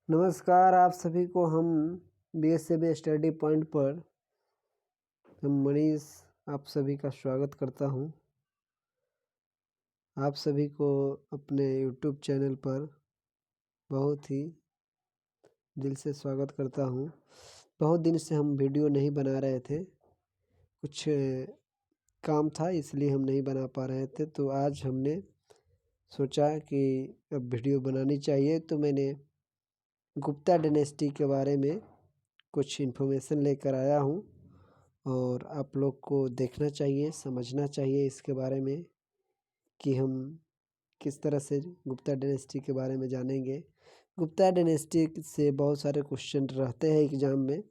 नमस्कार आप सभी को। हम BSCB स्टडी पॉइंट पर हम मनीष आप सभी का स्वागत करता हूं। आप सभी को अपने YouTube चैनल पर बहुत ही दिल से स्वागत करता हूं। बहुत दिन से हम वीडियो नहीं बना रहे थे, कुछ काम था इसलिए हम नहीं बना पा रहे थे। तो आज हमने सोचा कि अब वीडियो बनानी चाहिए, तो मैंने गुप्ता डायनेस्टी के बारे में कुछ इन्फॉर्मेशन लेकर आया हूँ और आप लोग को देखना चाहिए, समझना चाहिए इसके बारे में कि हम किस तरह से गुप्ता डायनेस्टी के बारे में जानेंगे। गुप्ता डायनेस्टी से बहुत सारे क्वेश्चन रहते हैं एग्ज़ाम में,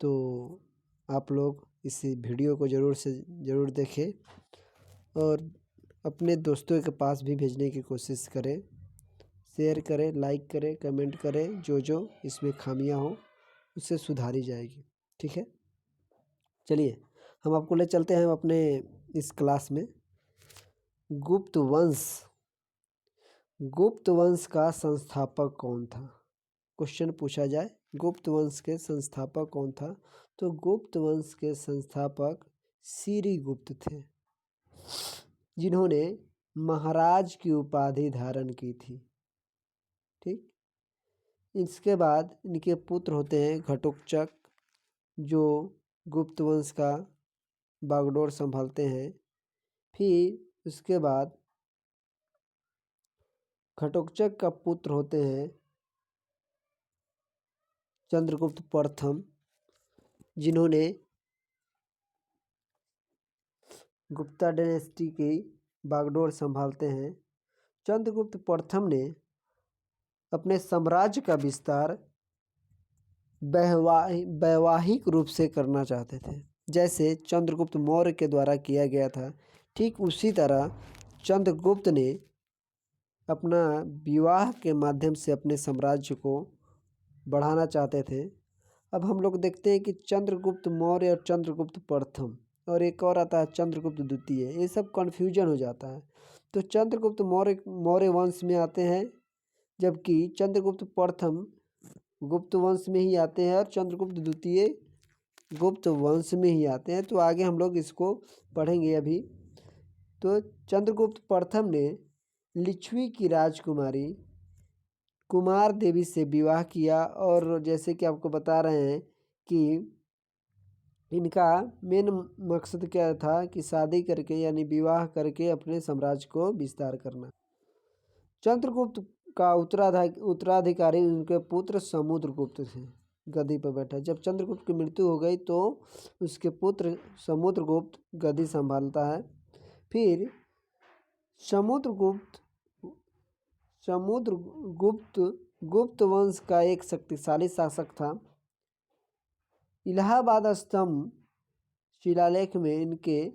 तो आप लोग इस वीडियो को ज़रूर देखें और अपने दोस्तों के पास भी भेजने की कोशिश करें। शेयर करें, लाइक करें, कमेंट करें। जो इसमें खामियां हो उससे सुधारी जाएगी। ठीक है, चलिए हम आपको ले चलते हैं अपने इस क्लास में। गुप्त वंश का संस्थापक कौन था? क्वेश्चन पूछा जाए, गुप्त वंश के संस्थापक कौन था? तो गुप्त वंश के संस्थापक श्रीगुप्त थे, जिन्होंने महाराज की उपाधि धारण की थी। ठीक, इसके बाद इनके पुत्र होते हैं घटोत्कच, जो गुप्त वंश का बागडोर संभालते हैं। फिर उसके बाद घटोत्कच का पुत्र होते हैं चंद्रगुप्त प्रथम, जिन्होंने गुप्ता डायनेस्टी की बागडोर संभालते हैं। चंद्रगुप्त प्रथम ने अपने साम्राज्य का विस्तार वैवाहिक रूप से करना चाहते थे, जैसे चंद्रगुप्त मौर्य के द्वारा किया गया था। ठीक उसी तरह चंद्रगुप्त ने अपना विवाह के माध्यम से अपने साम्राज्य को बढ़ाना चाहते थे। अब हम लोग देखते हैं कि चंद्रगुप्त मौर्य और चंद्रगुप्त प्रथम और एक और आता है चंद्रगुप्त द्वितीय, ये सब कन्फ्यूजन हो जाता है। तो चंद्रगुप्त मौर्य वंश में आते हैं, जबकि चंद्रगुप्त प्रथम गुप्त वंश में ही आते हैं और चंद्रगुप्त द्वितीय गुप्त वंश में ही आते हैं। तो आगे हम लोग इसको पढ़ेंगे अभी। तो चंद्रगुप्त प्रथम ने लिच्छवी की राजकुमारी कुमार देवी से विवाह किया, और जैसे कि आपको बता रहे हैं कि इनका मेन मकसद क्या था कि शादी करके यानी विवाह करके अपने साम्राज्य को विस्तार करना। चंद्रगुप्त का उत्तराधिकारी उनके पुत्र समुद्रगुप्त थे, गद्दी पर बैठा। जब चंद्रगुप्त की मृत्यु हो गई तो उसके पुत्र समुद्रगुप्त गद्दी संभालता है। फिर समुद्रगुप्त गुप्त वंश का एक शक्तिशाली शासक था। इलाहाबाद स्तंभ शिलालेख में इनके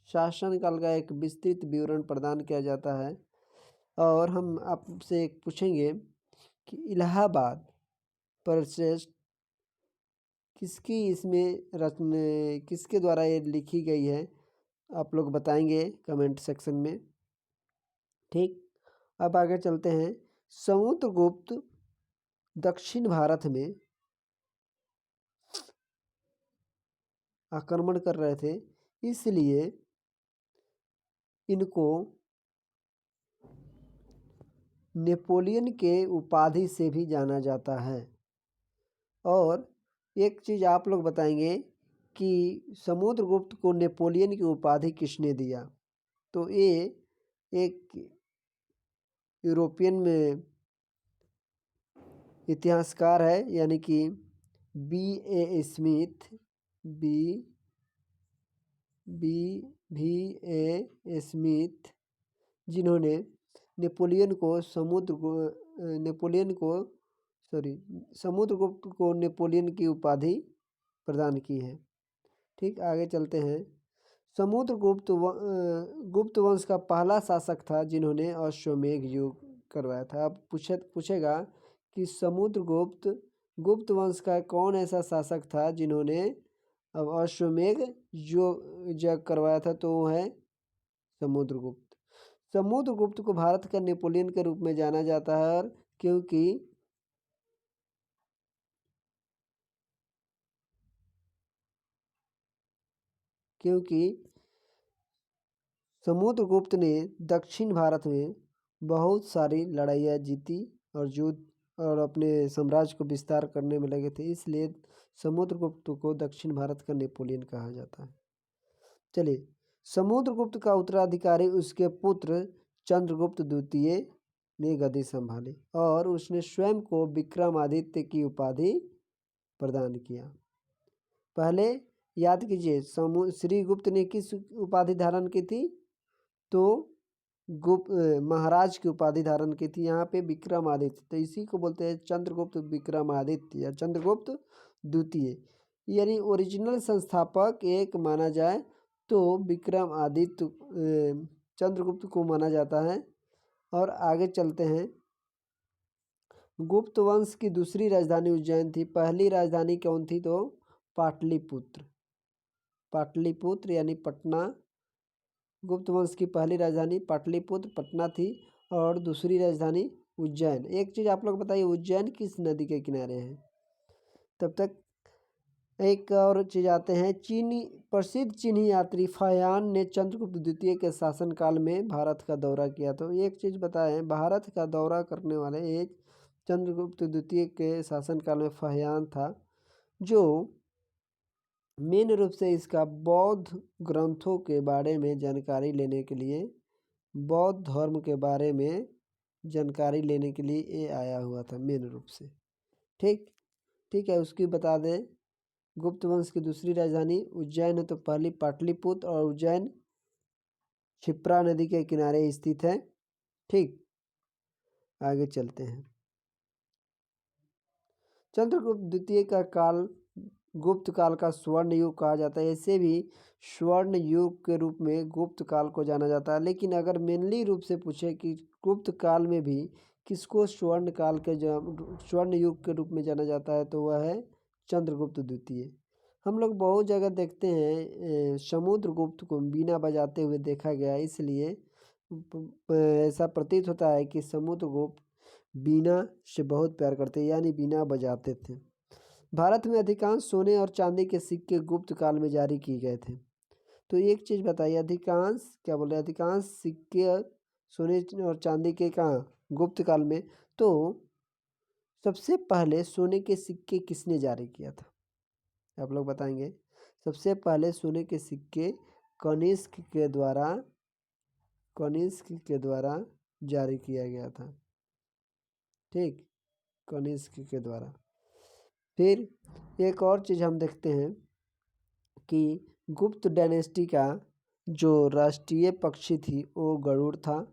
शासनकाल का एक विस्तृत विवरण प्रदान किया जाता है। और हम आपसे एक पूछेंगे कि इलाहाबाद परिषद किसके द्वारा ये लिखी गई है? आप लोग बताएंगे कमेंट सेक्शन में। ठीक, अब आगे चलते हैं। समुद्रगुप्त दक्षिण भारत में आक्रमण कर रहे थे, इसलिए इनको नेपोलियन के उपाधि से भी जाना जाता है। और एक चीज़ आप लोग बताएंगे कि समुद्रगुप्त को नेपोलियन की उपाधि किसने दिया? तो ये एक यूरोपियन में इतिहासकार है, यानी कि B.A. स्मिथ, जिन्होंने समुद्रगुप्त को नेपोलियन की उपाधि प्रदान की है। ठीक, आगे चलते हैं। गुप्त वंश का पहला शासक था जिन्होंने अश्वमेध युग करवाया था। अब पूछेगा कि समुद्रगुप्त गुप्त वंश का कौन ऐसा शासक था जिन्होंने अब अश्वमेध यज्ञ करवाया था? तो वो है समुद्रगुप्त। समुद्रगुप्त को भारत का नेपोलियन के रूप में जाना जाता है। और क्योंकि समुद्रगुप्त ने दक्षिण भारत में बहुत सारी लड़ाइयाँ जीती और युद्ध और अपने साम्राज्य को विस्तार करने में लगे थे, इसलिए समुद्रगुप्त को दक्षिण भारत का नेपोलियन कहा जाता है। चलिए, समुद्रगुप्त का उत्तराधिकारी उसके पुत्र चंद्रगुप्त द्वितीय ने गद्दी संभाली और उसने स्वयं को विक्रमादित्य की उपाधि प्रदान किया। पहले याद कीजिए, श्रीगुप्त ने किस उपाधि धारण की थी? तो महाराज की उपाधि धारण की थी। यहाँ पे विक्रमादित्य, तो इसी को बोलते हैं चंद्रगुप्त विक्रमादित्य या चंद्रगुप्त द्वितीय, यानी ओरिजिनल संस्थापक एक माना जाए तो विक्रमादित्य चंद्रगुप्त को माना जाता है। और आगे चलते हैं। गुप्त वंश की दूसरी राजधानी उज्जैन थी। पहली राजधानी कौन थी? तो पाटलिपुत्र, पाटलिपुत्र यानी पटना। गुप्त वंश की पहली राजधानी पाटलिपुत्र पटना थी और दूसरी राजधानी उज्जैन। एक चीज़ आप लोग बताइए, उज्जैन किस नदी के किनारे है? तब तक एक और चीज़ आते हैं। प्रसिद्ध चीनी यात्री फाहियान ने चंद्रगुप्त द्वितीय के शासनकाल में भारत का दौरा किया। तो एक चीज़ बताएं, भारत का दौरा करने वाले एक चंद्रगुप्त द्वितीय के शासनकाल में फाहियान था, जो मेन रूप से इसका बौद्ध ग्रंथों के बारे में जानकारी लेने के लिए, बौद्ध धर्म के बारे में जानकारी लेने के लिए ये आया हुआ था मेन रूप से। ठीक है, उसकी बता दें। गुप्त वंश की दूसरी राजधानी उज्जैन है, तो पहली पाटलिपुत्र, और उज्जैन क्षिप्रा नदी के किनारे स्थित है। ठीक, आगे चलते हैं। चंद्रगुप्त द्वितीय का काल गुप्त काल का स्वर्ण युग कहा जाता है। ऐसे भी स्वर्ण युग के रूप में गुप्त काल को जाना जाता है। लेकिन अगर मेनली रूप से पूछे कि गुप्त काल में भी किसको स्वर्ण काल के स्वर्ण युग के रूप में जाना जाता है, तो वह है चंद्रगुप्त द्वितीय। हम लोग बहुत जगह देखते हैं समुद्रगुप्त को बीना बजाते हुए देखा गया, इसलिए ऐसा प्रतीत होता है कि समुद्रगुप्त बीना से बहुत प्यार करते, यानी बीना बजाते थे। भारत में अधिकांश सोने और चांदी के सिक्के गुप्त काल में जारी किए गए थे। तो एक चीज़ बताइए, अधिकांश सिक्के सोने और चांदी के कहाँ? गुप्त काल में। तो सबसे पहले सोने के सिक्के किसने जारी किया था? आप लोग बताएंगे। सबसे पहले सोने के सिक्के कनिष्क के द्वारा जारी किया गया था। ठीक, कनिष्क के द्वारा। फिर एक और चीज़ हम देखते हैं कि गुप्त डायनेस्टी का जो राष्ट्रीय पक्षी थी वो गरुड़ था,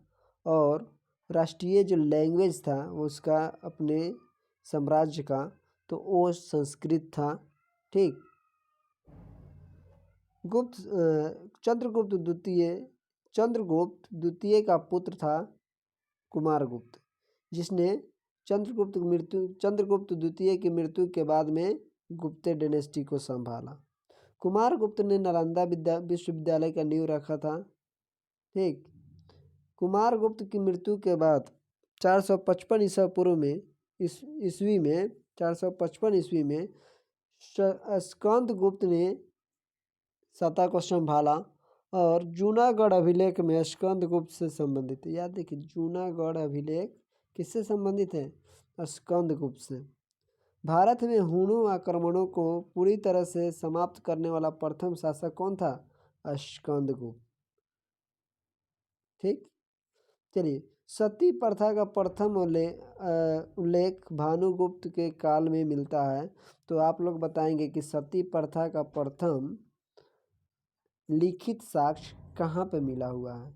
और राष्ट्रीय जो लैंग्वेज था वो उसका अपने साम्राज्य का, तो वो संस्कृत था। ठीक, चंद्रगुप्त द्वितीय का पुत्र था कुमारगुप्त, जिसने चंद्रगुप्त द्वितीय की मृत्यु के बाद में गुप्त डायनेस्टी को संभाला। कुमारगुप्त ने नालंदा विश्वविद्यालय का नींव रखा था। ठीक, कुमारगुप्त की मृत्यु के बाद 455 ईसा पूर्व में ईस्वी में 455 ईस्वी में स्कंदगुप्त ने सत्ता को संभाला, और जूनागढ़ अभिलेख में स्कंदगुप्त से संबंधित है। याद देखिए, जूनागढ़ अभिलेख किससे संबंधित है? स्कंदगुप्त से। भारत में हुणों आक्रमणों को पूरी तरह से समाप्त करने वाला प्रथम शासक कौन था? स्कंदगुप्त। ठीक, चलिए, सती प्रथा का प्रथम उल्लेख भानुगुप्त के काल में मिलता है। तो आप लोग बताएंगे कि सती प्रथा का प्रथम लिखित साक्ष्य कहाँ पे मिला हुआ है,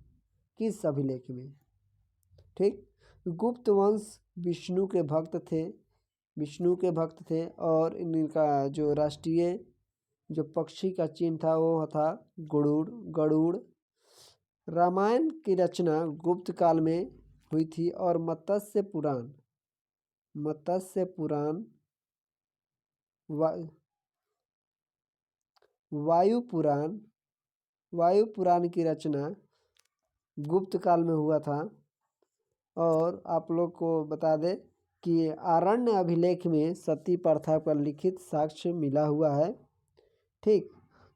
किस अभिलेख में? ठीक, गुप्त वंश विष्णु के भक्त थे, और इनका जो राष्ट्रीय जो पक्षी का चिन्ह था वो था गरुड़। रामायण की रचना गुप्त काल में हुई थी, और मत्स्य पुराण वायु पुराण की रचना गुप्त काल में हुआ था। और आप लोग को बता दें कि आरण्य अभिलेख में सती प्रथा पर लिखित साक्ष्य मिला हुआ है। ठीक,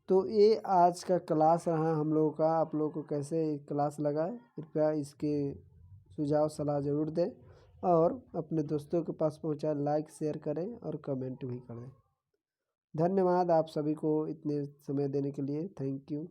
तो ये आज का क्लास रहा हम लोगों का। आप लोगों को कैसे क्लास लगा, कृपया इसके सुझाव सलाह ज़रूर दें और अपने दोस्तों के पास पहुंचा लाइक शेयर करें और कमेंट भी करें। धन्यवाद आप सभी को इतने समय देने के लिए। Thank you.